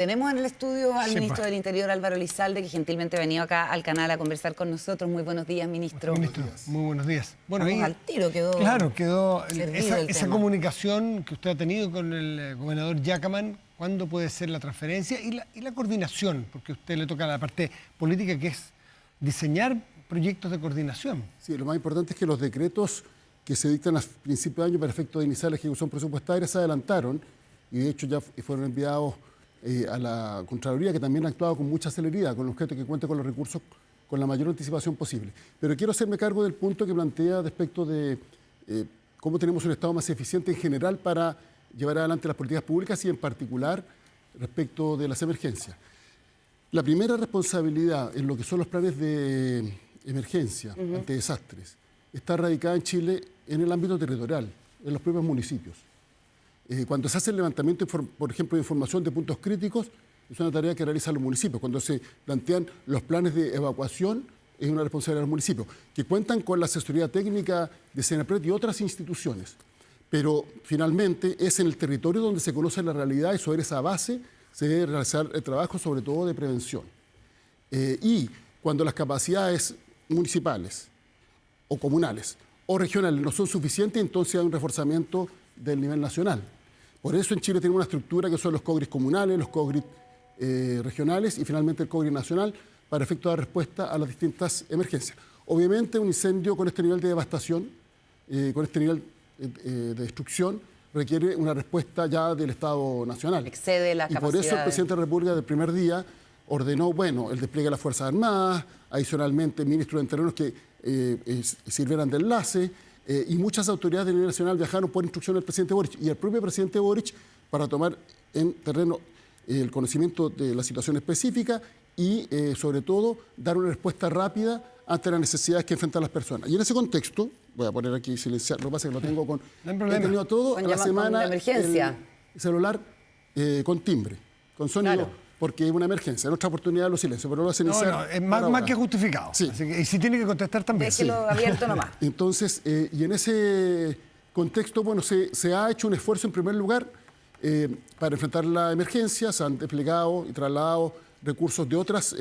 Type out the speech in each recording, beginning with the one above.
Tenemos en el estudio al Sí, ministro pues. del Interior, Álvaro Elizalde, que gentilmente ha venido acá al canal a conversar con nosotros. Muy buenos días, ministro. Ministro, muy buenos días. Bueno, Vamos al tiro, quedó claro, quedó servido el esa tema. comunicación que usted ha tenido con el gobernador Yacaman. ¿Cuándo puede ser la transferencia y la coordinación? Porque a usted le toca la parte política, que es diseñar proyectos de coordinación. Sí, lo más importante es que los decretos que se dictan a principios de año para efecto de iniciar la ejecución presupuestaria se adelantaron y de hecho ya fueron enviados a la Contraloría, que también ha actuado con mucha celeridad, con el objeto que cuente con los recursos con la mayor anticipación posible. Pero quiero hacerme cargo del punto que plantea respecto de cómo tenemos un Estado más eficiente en general para llevar adelante las políticas públicas y en particular respecto de las emergencias. La primera responsabilidad en lo que son los planes de emergencia ante desastres está radicada en Chile en el ámbito territorial, en los propios municipios. Cuando se hace el levantamiento, por ejemplo, de información de puntos críticos, es una tarea que realizan los municipios. Cuando se plantean los planes de evacuación, es una responsabilidad de los municipios, que cuentan con la asesoría técnica de Senapred y otras instituciones. Pero finalmente es en el territorio donde se conoce la realidad y sobre esa base se debe realizar el trabajo, sobre todo de prevención. Y cuando las capacidades municipales o comunales o regionales no son suficientes, entonces hay un reforzamiento del nivel nacional. Por eso en Chile tenemos una estructura que son los COGRIS comunales, los COGRIS regionales y finalmente el COGRIS nacional para efectuar respuesta a las distintas emergencias. Obviamente un incendio con este nivel de devastación, con este nivel de destrucción, requiere una respuesta ya del Estado nacional. Excede la capacidad. Y por eso el presidente de la República del primer día ordenó, el despliegue de las Fuerzas Armadas, adicionalmente ministros de Interior que sirvieran de enlace, y muchas autoridades de nivel nacional viajaron por instrucción del presidente Boric y el propio presidente Boric para tomar en terreno el conocimiento de la situación específica y, sobre todo, dar una respuesta rápida ante las necesidades que enfrentan las personas. Y en ese contexto, voy a poner aquí silenciar, lo que pasa es que lo tengo con... No hay problema. He tenido todo Con a la semana emergencia. el celular con timbre, con sonido, Claro. Porque es una emergencia. En otra oportunidad lo silencio, pero lo hacen No, es más que justificado. Sí. Así que, y si tiene que contestar también. Déjelo abierto nomás. Entonces, y en ese contexto, se ha hecho un esfuerzo en primer lugar para enfrentar la emergencia. Se han desplegado y trasladado recursos de otras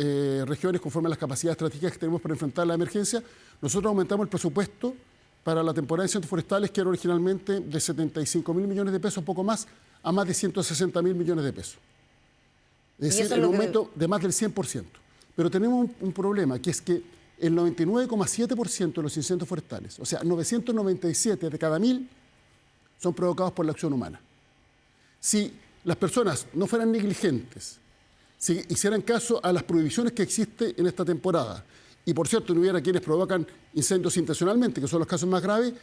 regiones conforme a las capacidades estratégicas que tenemos para enfrentar la emergencia. Nosotros aumentamos el presupuesto para la temporada de incendios forestales, que era originalmente de 75.000 millones de pesos, poco más, a más de 160.000 millones de pesos. Es decir, el aumento de más del 100%. Pero tenemos un problema, que es que el 99,7% de los incendios forestales, o sea, 997 de cada 1.000, son provocados por la acción humana. Si las personas no fueran negligentes, si hicieran caso a las prohibiciones que existen en esta temporada, y por cierto, no hubiera quienes provocan incendios intencionalmente, que son los casos más graves,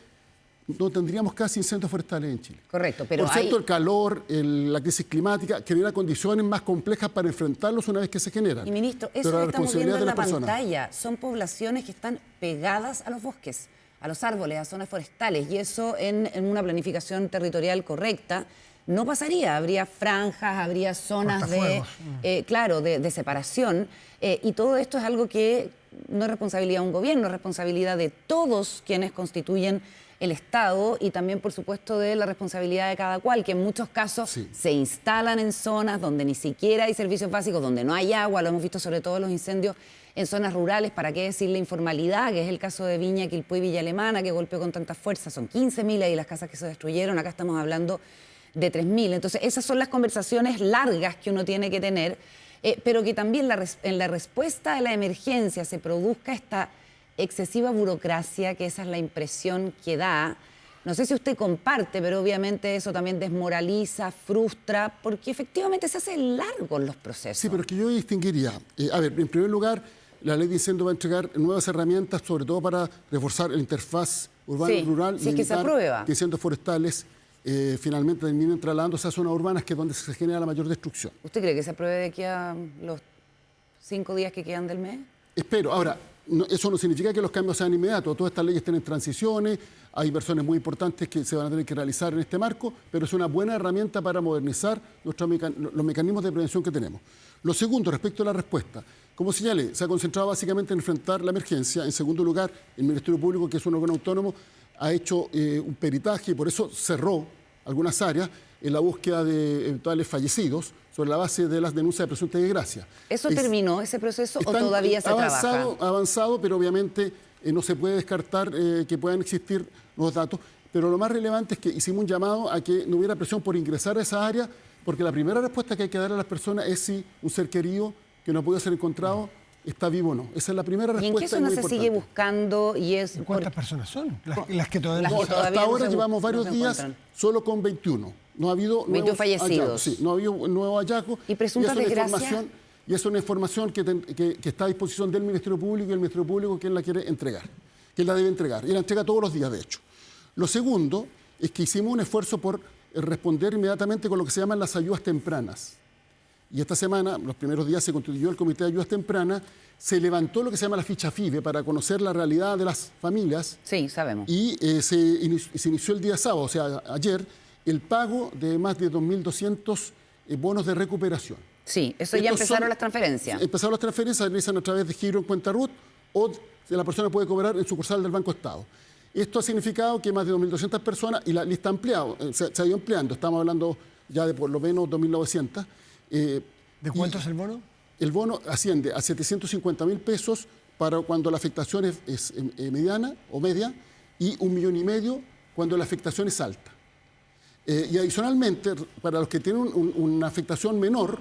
no tendríamos casi incendios forestales en Chile. Correcto, pero por cierto, el calor, la crisis climática, genera condiciones más complejas para enfrentarlos una vez que se generan. Y ministro, eso Pero que la estamos viendo responsabilidad en de la la persona. pantalla son poblaciones que están pegadas a los bosques, a los árboles, a zonas forestales, y eso en una planificación territorial correcta no pasaría. Habría franjas, habría zonas de separación, y todo esto es algo que no es responsabilidad de un gobierno, es responsabilidad de todos quienes constituyen el Estado y también, por supuesto, de la responsabilidad de cada cual, que en muchos casos se instalan en zonas donde ni siquiera hay servicios básicos, donde no hay agua. Lo hemos visto sobre todo los incendios en zonas rurales, para qué decir la informalidad, que es el caso de Viña, Quilpué y Villa Alemana, que golpeó con tanta fuerza. Son 15.000 ahí las casas que se destruyeron, acá estamos hablando de 3.000. Entonces, esas son las conversaciones largas que uno tiene que tener, pero que también en la respuesta a la emergencia se produzca esta excesiva burocracia, que esa es la impresión que da. No sé si usted comparte, pero obviamente eso también desmoraliza, frustra, porque efectivamente se hacen largos los procesos. Sí, pero es que yo distinguiría. En primer lugar, la ley de incendio va a entregar nuevas herramientas, sobre todo para reforzar la interfaz urbano-rural, si es que se aprueba, que incendios forestales finalmente terminen trasladándose a zonas urbanas, que es donde se genera la mayor destrucción. ¿Usted cree que se apruebe de aquí a los 5 días que quedan del mes? Espero. Ahora, eso no significa que los cambios sean inmediatos. Todas estas leyes tienen transiciones, hay inversiones muy importantes que se van a tener que realizar en este marco, pero es una buena herramienta para modernizar los mecanismos de prevención que tenemos. Lo segundo, respecto a la respuesta, como señalé, se ha concentrado básicamente en enfrentar la emergencia. En segundo lugar, el Ministerio Público, que es un órgano autónomo, ha hecho un peritaje y por eso cerró algunas áreas en la búsqueda de eventuales fallecidos sobre la base de las denuncias de presunta desgracia. ¿Eso terminó, ese proceso, o todavía se trabaja? Ha avanzado, pero obviamente no se puede descartar que puedan existir nuevos datos. Pero lo más relevante es que hicimos un llamado a que no hubiera presión por ingresar a esa área, porque la primera respuesta que hay que dar a las personas es si un ser querido que no ha podido ser encontrado está vivo o no. Esa es la primera respuesta. ¿Y en qué zona se sigue buscando? ¿Y cuántas personas son? Las que todavía no. Hasta ahora llevamos varios días solo con 21. No ha habido 21 fallecidos. Sí, no ha habido nuevos hallazgos. ¿Y presuntas desgracias? Y es una información que está a disposición del Ministerio Público, y el Ministerio Público quien la quiere entregar, quien la debe entregar. Y la entrega todos los días, de hecho. Lo segundo es que hicimos un esfuerzo por responder inmediatamente con lo que se llaman las ayudas tempranas. Y esta semana, los primeros días, se constituyó el Comité de Ayudas Tempranas, se levantó lo que se llama la ficha FIBE para conocer la realidad de las familias. Sí, sabemos. Y se inició el día sábado, o sea, ayer, el pago de más de 2.200 bonos de recuperación. Sí, eso ya empezaron las transferencias. Empezaron las transferencias, se realizan a través de giro en cuenta RUT, o la persona puede cobrar en sucursal del Banco Estado. Esto ha significado que más de 2.200 personas, y la lista ha ampliado, se ha ido ampliando, estamos hablando ya de por lo menos 2.900. ¿De cuánto es el bono? El bono asciende a 750.000 pesos para cuando la afectación es mediana o media, y 1,5 millones cuando la afectación es alta. Y adicionalmente, para los que tienen una afectación menor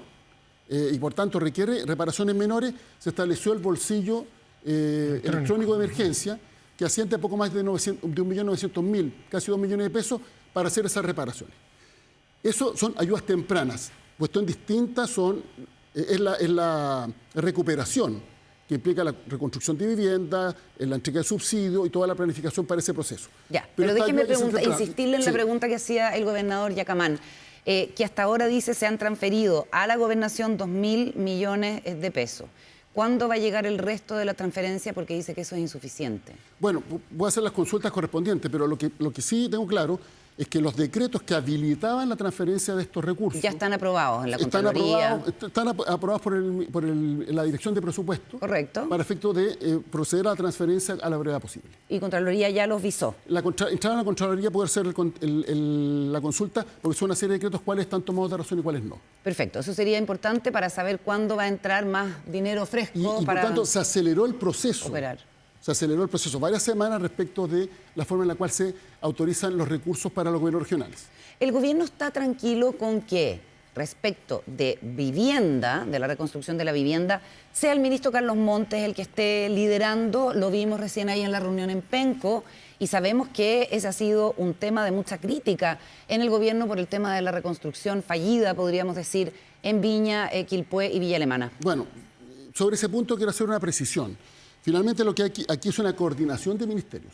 y por tanto requiere reparaciones menores, se estableció el bolsillo electrónico de emergencia, que asciende a poco más de 1.900.000, casi 2 millones de pesos, para hacer esas reparaciones. Eso son ayudas tempranas. Cuestión distinta es la recuperación, que implica la reconstrucción de vivienda, la entrega de subsidio y toda la planificación para ese proceso. Ya, pero déjeme insistirle en la pregunta que hacía el gobernador Yacamán, que hasta ahora dice se han transferido a la gobernación 2.000 millones de pesos. ¿Cuándo va a llegar el resto de la transferencia? Porque dice que eso es insuficiente. Bueno, voy a hacer las consultas correspondientes, pero lo que sí tengo claro es que los decretos que habilitaban la transferencia de estos recursos... Ya están aprobados en la Contraloría. Están aprobados por la Dirección de Presupuesto. Correcto. Para efecto de proceder a la transferencia a la brevedad posible. ¿Y Contraloría ya los visó? Entrar a la Contraloría puede ser la consulta, porque son una serie de decretos cuáles están tomados de razón y cuáles no. Perfecto. Eso sería importante para saber cuándo va a entrar más dinero fresco y para... por tanto, se aceleró el proceso. Operar. Se aceleró el proceso varias semanas respecto de la forma en la cual se autorizan los recursos para los gobiernos regionales. ¿El gobierno está tranquilo con que, respecto de vivienda, de la reconstrucción de la vivienda, sea el ministro Carlos Montes el que esté liderando? Lo vimos recién ahí en la reunión en Penco y sabemos que ese ha sido un tema de mucha crítica en el gobierno por el tema de la reconstrucción fallida, podríamos decir, en Viña, Quilpué y Villa Alemana. Bueno, sobre ese punto quiero hacer una precisión. Finalmente lo que hay aquí es una coordinación de ministerios.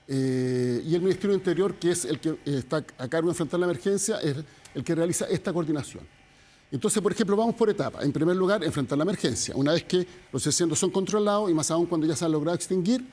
Y el Ministerio de Interior, que es el que está a cargo de enfrentar la emergencia, es el que realiza esta coordinación. Entonces, por ejemplo, vamos por etapas. En primer lugar, enfrentar la emergencia. Una vez que los incendios son controlados, y más aún cuando ya se han logrado extinguir,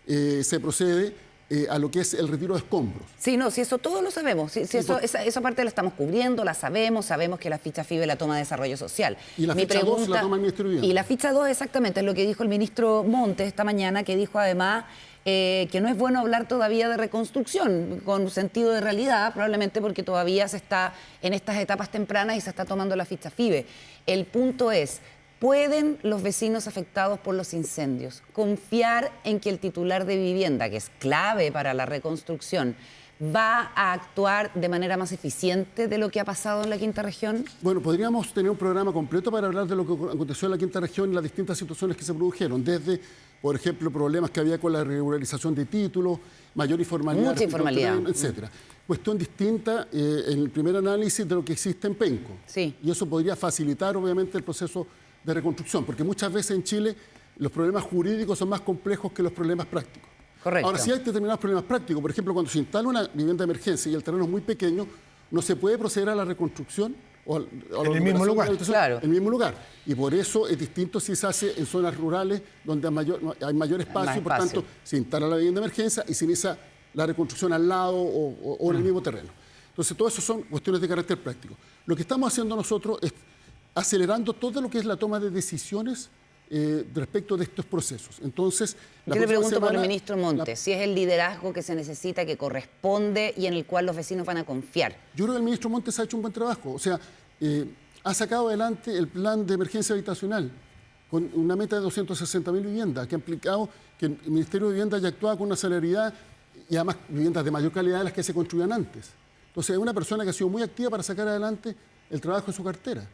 se procede a lo que es el retiro de escombros. Sí, no, si eso todos lo sabemos. Esa parte la estamos cubriendo, la sabemos que la ficha FIBE la toma Desarrollo Social. Y la ficha 2 la toma el Ministerio de Vivienda. Y la ficha 2 exactamente es lo que dijo el ministro Montes esta mañana, que dijo además que no es bueno hablar todavía de reconstrucción con sentido de realidad, probablemente porque todavía se está en estas etapas tempranas y se está tomando la ficha FIBE. El punto es, ¿pueden los vecinos afectados por los incendios confiar en que el titular de vivienda, que es clave para la reconstrucción, va a actuar de manera más eficiente de lo que ha pasado en la Quinta Región? Bueno, podríamos tener un programa completo para hablar de lo que aconteció en la Quinta Región y las distintas situaciones que se produjeron, desde, por ejemplo, problemas que había con la regularización de títulos, mayor informalidad, mucha informalidad, etcétera. Cuestión distinta en el primer análisis de lo que existe en Penco. Sí. Y eso podría facilitar, obviamente, el proceso de reconstrucción, porque muchas veces en Chile los problemas jurídicos son más complejos que los problemas prácticos. Correcto. Ahora, sí hay determinados problemas prácticos. Por ejemplo, cuando se instala una vivienda de emergencia y el terreno es muy pequeño, no se puede proceder a la reconstrucción en el mismo lugar. Claro. En el mismo lugar. Y por eso es distinto si se hace en zonas rurales donde hay mayor espacio, por tanto, se instala la vivienda de emergencia y se inicia la reconstrucción al lado o en el mismo terreno. Entonces, todo eso son cuestiones de carácter práctico. Lo que estamos haciendo nosotros es acelerando todo lo que es la toma de decisiones respecto de estos procesos. Entonces, yo le pregunto por el ministro Montes, si es el liderazgo que se necesita, que corresponde y en el cual los vecinos van a confiar. Yo creo que el ministro Montes ha hecho un buen trabajo. O sea, ha sacado adelante el plan de emergencia habitacional con una meta de 260.000 viviendas, que ha implicado que el Ministerio de Vivienda haya actuado con una celeridad y además viviendas de mayor calidad de las que se construían antes. Entonces, es una persona que ha sido muy activa para sacar adelante el trabajo de su cartera.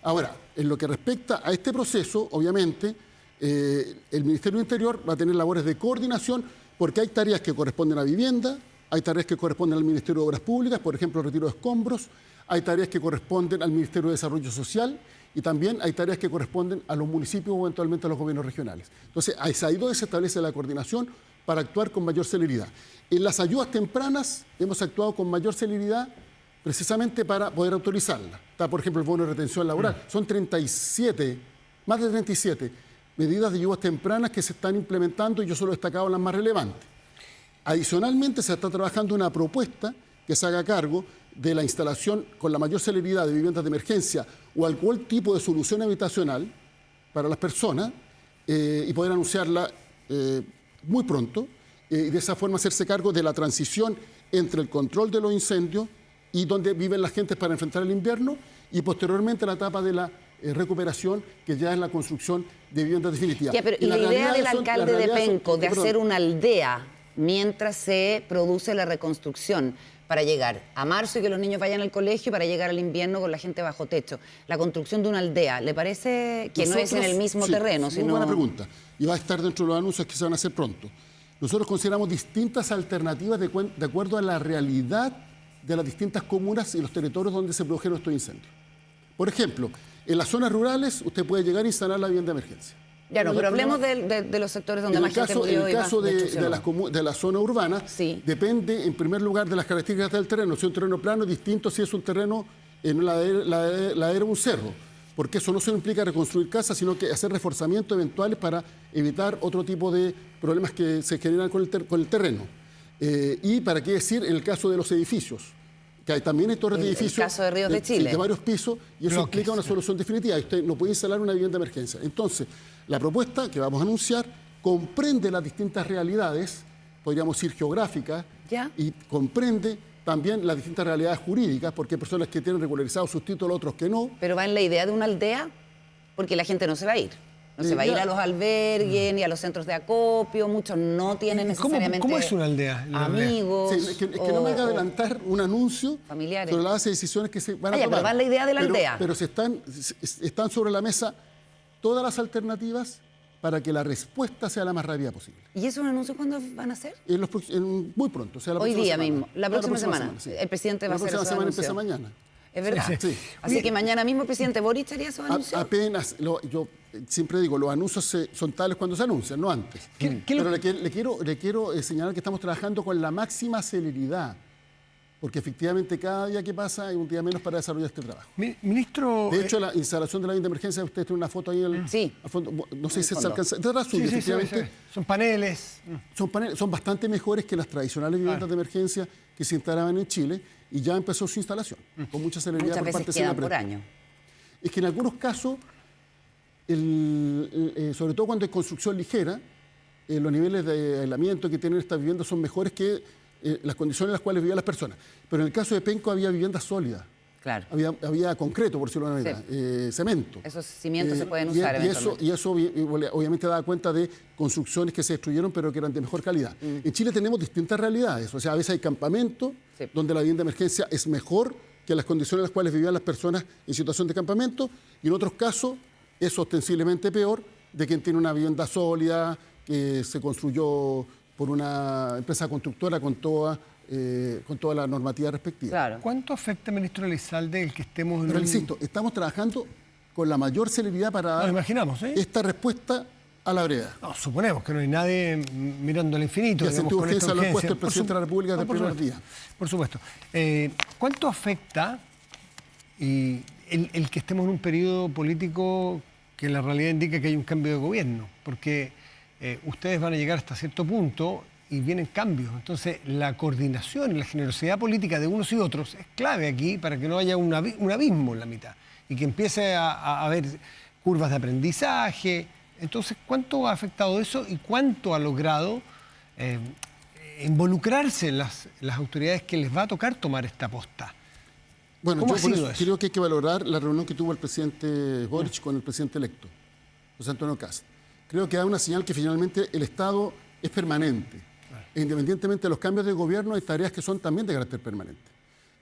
Ahora, en lo que respecta a este proceso, obviamente, el Ministerio del Interior va a tener labores de coordinación porque hay tareas que corresponden a vivienda, hay tareas que corresponden al Ministerio de Obras Públicas, por ejemplo, el retiro de escombros, hay tareas que corresponden al Ministerio de Desarrollo Social y también hay tareas que corresponden a los municipios o eventualmente a los gobiernos regionales. Entonces, ahí donde se establece la coordinación para actuar con mayor celeridad. En las ayudas tempranas hemos actuado con mayor celeridad precisamente para poder autorizarla. Está, por ejemplo, el bono de retención laboral. Son 37, más de 37 medidas de ayudas tempranas que se están implementando y yo solo he destacado las más relevantes. Adicionalmente, se está trabajando una propuesta que se haga cargo de la instalación con la mayor celeridad de viviendas de emergencia o algún tipo de solución habitacional para las personas y poder anunciarla muy pronto y de esa forma hacerse cargo de la transición entre el control de los incendios y donde viven las gentes para enfrentar el invierno y posteriormente la etapa de la recuperación, que ya es la construcción de viviendas definitivas. Y la idea del alcalde de Penco de hacer una aldea mientras se produce la reconstrucción para llegar a marzo y que los niños vayan al colegio y para llegar al invierno con la gente bajo techo. La construcción de una aldea, ¿le parece que no es en el mismo terreno? Muy buena pregunta. Y va a estar dentro de los anuncios que se van a hacer pronto. Nosotros consideramos distintas alternativas de acuerdo a la realidad de las distintas comunas y los territorios donde se produjeron estos incendios. Por ejemplo, en las zonas rurales usted puede llegar a instalar la vivienda de emergencia. Ya no, pero hablemos de los sectores donde más gente murió. En el caso de la zona urbana, sí, depende en primer lugar de las características del terreno. Si es un terreno plano, es distinto si es un terreno en ladera o un cerro, porque eso no solo implica reconstruir casas, sino que hacer reforzamientos eventuales para evitar otro tipo de problemas que se generan con el terreno. Y para qué decir en el caso de los edificios, que también hay torres de edificios. El caso de Ríos de Chile. De varios pisos, y eso implica una solución definitiva. Y usted no puede instalar una vivienda de emergencia. Entonces, la propuesta que vamos a anunciar comprende las distintas realidades, podríamos decir geográficas, y comprende también las distintas realidades jurídicas, porque hay personas que tienen regularizados sus títulos, otros que no. ¿Pero va en la idea de una aldea? Porque la gente no se va a ir. No se va a ir a los albergues ni a los centros de acopio, muchos no tienen necesariamente ¿Cómo es una aldea? Amigos. Sí, es que no me haga adelantar un anuncio familiares sobre la base de decisiones que se van a tomar. Pero va en la idea de la aldea. Pero están sobre la mesa todas las alternativas para que la respuesta sea la más rápida posible. ¿Y esos anuncios cuándo van a ser? Muy pronto. O sea, hoy día mismo, la próxima semana. Sí. El presidente va a hacer eso. La próxima semana empieza mañana. Es verdad. Sí. Así que mañana mismo el presidente Boric haría esos anuncios. Apenas, yo siempre digo, los anuncios son tales cuando se anuncian, no antes. Pero le quiero señalar que estamos trabajando con la máxima celeridad, porque efectivamente cada día que pasa hay un día menos para desarrollar este trabajo. Ministro... De hecho, la instalación de la vivienda de emergencia, usted tiene una foto ahí al fondo, no sé si se alcanza. Detrás suyo, efectivamente. Son paneles. Son bastante mejores que las tradicionales viviendas de emergencia que se instalaban en Chile y ya empezó su instalación, con mucha celeridad. Muchas veces quedan por año. Es que en algunos casos, sobre todo cuando hay construcción ligera, los niveles de aislamiento que tienen estas viviendas son mejores que las condiciones en las cuales vivían las personas. Pero en el caso de Penco había viviendas sólidas. Claro. Había concreto, por decirlo de una manera, cemento. Esos cimientos se pueden usar eventualmente. Y eso obviamente daba cuenta de construcciones que se destruyeron, pero que eran de mejor calidad. En Chile tenemos distintas realidades. O sea, a veces hay campamentos donde la vivienda de emergencia es mejor que las condiciones en las cuales vivían las personas en situación de campamento, y en otros casos es ostensiblemente peor de quien tiene una vivienda sólida, que se construyó por una empresa constructora con toda la normativa respectiva. Claro. ¿Cuánto afecta, ministro Elizalde, el que estemos en Pero insisto, estamos trabajando con la mayor celeridad para dar esta respuesta a la brevedad. No, suponemos que no hay nadie mirando al infinito. Y el sentido de urgencia lo ha puesto el presidente de la República desde el primer día. Por supuesto. ¿Cuánto afecta el que estemos en un periodo político que en la realidad indica que hay un cambio de gobierno? Porque ustedes van a llegar hasta cierto punto y vienen cambios. Entonces, la coordinación y la generosidad política de unos y otros es clave aquí para que no haya un abismo en la mitad y que empiece a haber curvas de aprendizaje, Entonces, ¿cuánto ha afectado eso y cuánto ha logrado involucrarse en las autoridades que les va a tocar tomar esta posta? Bueno, ¿Cómo yo ha por sido eso eso? creo que hay que valorar la reunión que tuvo el presidente Boric con el presidente electo, José Antonio Kast. Creo que da una señal que finalmente el Estado es permanente. E independientemente de los cambios de gobierno, hay tareas que son también de carácter permanente.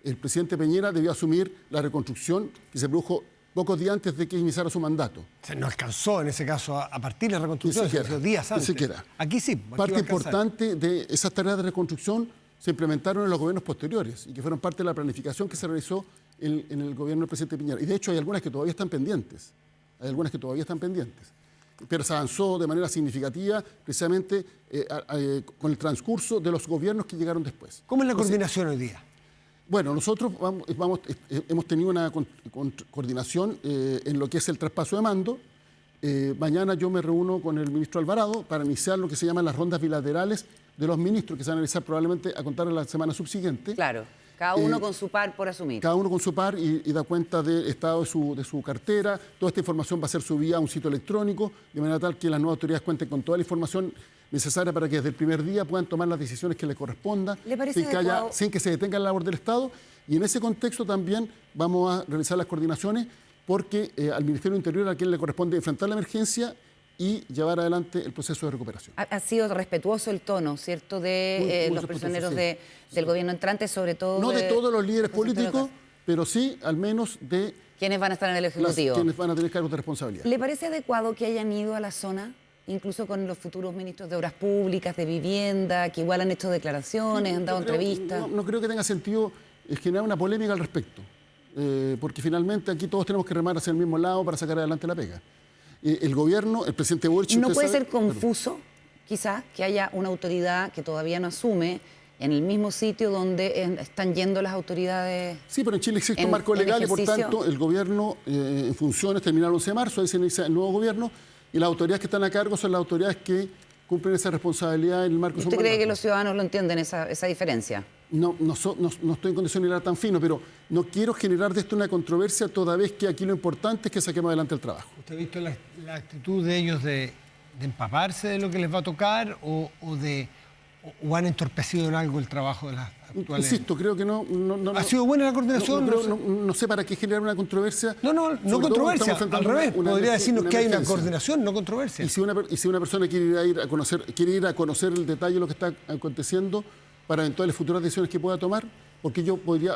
El presidente Piñera debió asumir la reconstrucción que se produjo pocos días antes de que iniciara su mandato. Se no alcanzó en ese caso a partir de la reconstrucción, Ni siquiera, sino días antes. ni siquiera. Aquí sí. Aquí Parte va a alcanzar. importante de esas tareas de reconstrucción se implementaron en los gobiernos posteriores y que fueron parte de la planificación que se realizó en el gobierno del presidente Piñera. Y de hecho hay algunas que todavía están pendientes. Pero se avanzó de manera significativa precisamente con el transcurso de los gobiernos que llegaron después. ¿Cómo es la coordinación hoy día? Bueno, nosotros hemos tenido una coordinación en lo que es el traspaso de mando. Mañana yo me reúno con el ministro Alvarado para iniciar lo que se llaman las rondas bilaterales de los ministros que se van a realizar probablemente a contar en la semana subsiguiente. Claro, cada uno con su par por asumir. Cada uno con su par y da cuenta del estado de su cartera. Toda esta información va a ser subida a un sitio electrónico, de manera tal que las nuevas autoridades cuenten con toda la información necesaria para que desde el primer día puedan tomar las decisiones que les correspondan, ¿Le parece adecuado? sin que se detenga la labor del Estado. Y en ese contexto también vamos a realizar las coordinaciones porque al Ministerio del Interior a quien le corresponde enfrentar la emergencia y llevar adelante el proceso de recuperación. Ha sido respetuoso el tono, ¿cierto?, de Muy los prisioneros respetuoso, sí. del gobierno entrante, sobre todo... No de todos los líderes del presidente políticos, López. pero sí al menos de ¿Quiénes van a estar en el Ejecutivo? quienes van a tener cargos de responsabilidad. ¿Le parece adecuado que hayan ido a la zona, incluso con los futuros ministros de Obras Públicas, de Vivienda, que igual han hecho declaraciones, han dado entrevistas? No creo que tenga sentido generar una polémica al respecto, porque finalmente aquí todos tenemos que remar hacia el mismo lado para sacar adelante la pega. El gobierno, el presidente Boric... ¿No puede ser confuso, quizás, que haya una autoridad que todavía no asume en el mismo sitio donde están yendo las autoridades? Sí, pero en Chile existe un en marco legal y por ejercicio? tanto el gobierno en funciones termina el 11 de marzo, ahí se inicia el nuevo gobierno y las autoridades que están a cargo son las autoridades que cumplen esa responsabilidad en el marco de su ¿Usted cree que mandato. los ciudadanos lo entienden, esa diferencia? No estoy en condición de hablar tan fino, pero no quiero generar de esto una controversia toda vez que aquí lo importante es que saquemos adelante el trabajo. ¿Usted ha visto la actitud de ellos de empaparse de lo que les va a tocar o han entorpecido en algo el trabajo de las actuales? Insisto, creo que no... ¿Ha sido buena la coordinación? No sé para qué generar una controversia. No Sobre todo controversia, cuando estamos al revés. una Podría decirnos que hay una emergencia. coordinación, no controversia. Y si una persona quiere ir a conocer el detalle de lo que está aconteciendo para eventuales futuras decisiones que pueda tomar, porque yo podría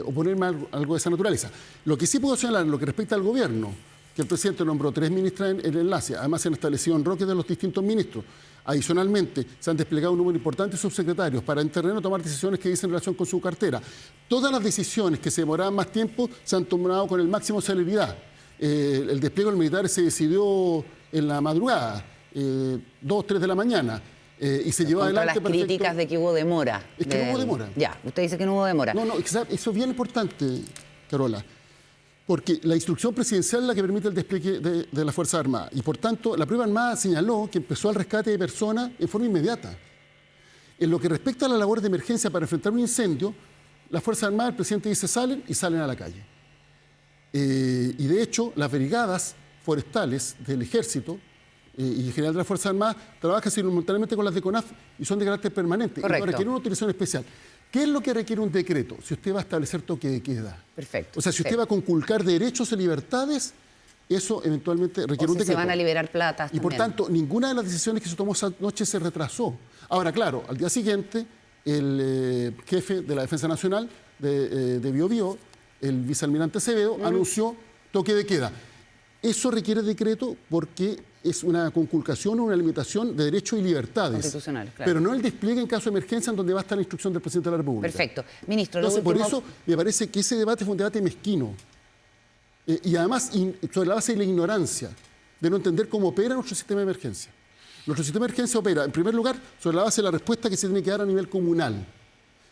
oponerme a algo de esa naturaleza. Lo que sí puedo señalar en lo que respecta al gobierno, que el presidente nombró 3 ministras en el enlace, además se han establecido enroques de los distintos ministros. Adicionalmente, se han desplegado un número importante de subsecretarios para en terreno tomar decisiones que dicen relación con su cartera. Todas las decisiones que se demoraban más tiempo se han tomado con el máximo celeridad. El despliegue del militar se decidió en la madrugada, 2, 3 de la mañana. Y se llevó Contra adelante las críticas de que hubo demora. Es que no hubo demora. Ya, usted dice que no hubo demora. No, eso es bien importante, Carola, porque la instrucción presidencial es la que permite el despliegue de las Fuerzas Armadas. Y por tanto, la propia Armada señaló que empezó el rescate de personas en forma inmediata. En lo que respecta a la labor de emergencia para enfrentar un incendio, las Fuerzas Armadas, el presidente dice salen y salen a la calle. Y de hecho, las brigadas forestales del Ejército y en general de las Fuerzas Armadas trabajan simultáneamente con las de CONAF y son de carácter permanente. Correcto. Y no requieren una utilización especial. ¿Qué es lo que requiere un decreto? Si usted va a establecer toque de queda. Perfecto. O sea, si usted va a conculcar derechos y libertades, eso eventualmente requiere un O si decreto. se van a liberar platas Y por también. tanto, ninguna de las decisiones que se tomó esa noche se retrasó. Ahora, claro, al día siguiente, el jefe de la Defensa Nacional de Biobío, el vicealmirante Acevedo, anunció toque de queda. Eso requiere decreto porque es una conculcación o una limitación de derechos y libertades. Constitucionales, claro. Pero no el despliegue en caso de emergencia en donde va a estar la instrucción del presidente de la República. Perfecto. Ministro, lo Entonces, por último... eso me parece que ese debate fue un debate mezquino. Y además, sobre la base de la ignorancia, de no entender cómo opera nuestro sistema de emergencia. Nuestro sistema de emergencia opera, en primer lugar, sobre la base de la respuesta que se tiene que dar a nivel comunal.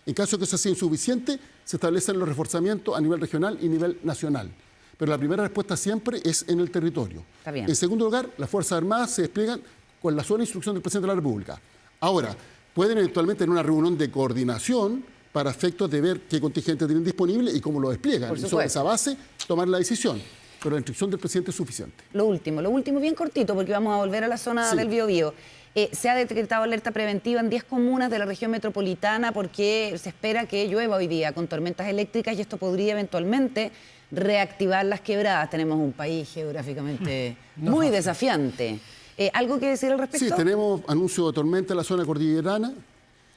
En caso de que eso sea insuficiente, se establecen los reforzamientos a nivel regional y nivel nacional. Pero la primera respuesta siempre es en el territorio. Está bien. En segundo lugar, las Fuerzas Armadas se despliegan con la sola instrucción del presidente de la República. Ahora, pueden eventualmente en una reunión de coordinación para efectos de ver qué contingente tienen disponible y cómo lo despliegan. Por Y sobre supuesto. esa base, tomar la decisión. pero la instrucción del presidente es suficiente. Lo último bien cortito, porque vamos a volver a la zona Sí. del Biobío. Se ha decretado alerta preventiva en 10 comunas de la región metropolitana porque se espera que llueva hoy día con tormentas eléctricas y esto podría eventualmente reactivar las quebradas. Tenemos un país geográficamente muy desafiante. ¿Algo que decir al respecto? Sí, tenemos anuncio de tormenta en la zona cordillerana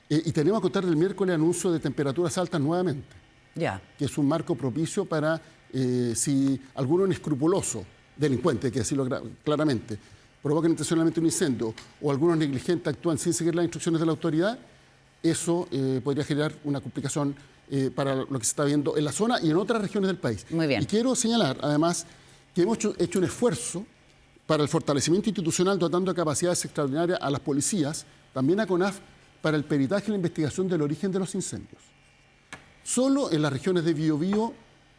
y tenemos a contar del miércoles anuncio de temperaturas altas nuevamente, Ya. que es un marco propicio para si alguno inescrupuloso, delincuente, hay que decirlo claramente, provocan intencionalmente un incendio o algunos negligentes actúan sin seguir las instrucciones de la autoridad, eso podría generar una complicación para lo que se está viendo en la zona y en otras regiones del país. Muy bien. Y quiero señalar, además, que hemos hecho un esfuerzo para el fortalecimiento institucional dotando de capacidades extraordinarias a las policías, también a CONAF, para el peritaje y la investigación del origen de los incendios. Solo en las regiones de Biobío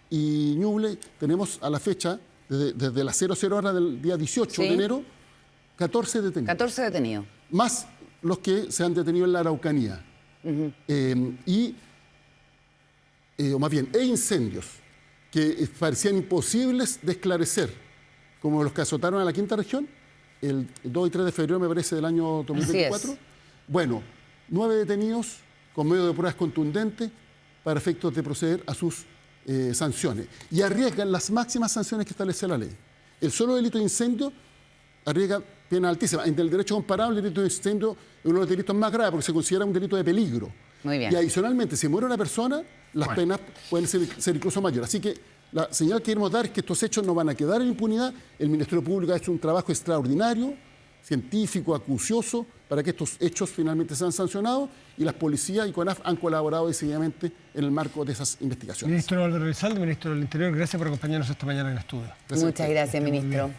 y Ñuble tenemos a la fecha, desde las 00 horas del día 18 Sí. de enero, 14 detenidos. 14 detenidos. Más los que se han detenido en la Araucanía. O más bien, incendios que parecían imposibles de esclarecer, como los que azotaron a la quinta región, el 2 y 3 de febrero, me parece, del año 2024. Así Bueno, 9 detenidos con medio de pruebas contundentes para efectos de proceder a sus sanciones. Y arriesgan las máximas sanciones que establece la ley. El solo delito de incendio arriesga pena altísima. En el derecho comparable, el delito de incendio es uno de los delitos más graves porque se considera un delito de peligro. Muy bien. Y adicionalmente, si muere una persona, las penas pueden ser incluso mayores. Así que la señal que queremos dar es que estos hechos no van a quedar en impunidad. El Ministerio Público ha hecho un trabajo extraordinario, científico, acucioso, para que estos hechos finalmente sean sancionados y las policías y CONAF han colaborado decididamente en el marco de esas investigaciones. Ministro Álvaro Elizalde, ministro del Interior, gracias por acompañarnos esta mañana en el estudio. Gracias a Muchas ustedes. gracias, ministro.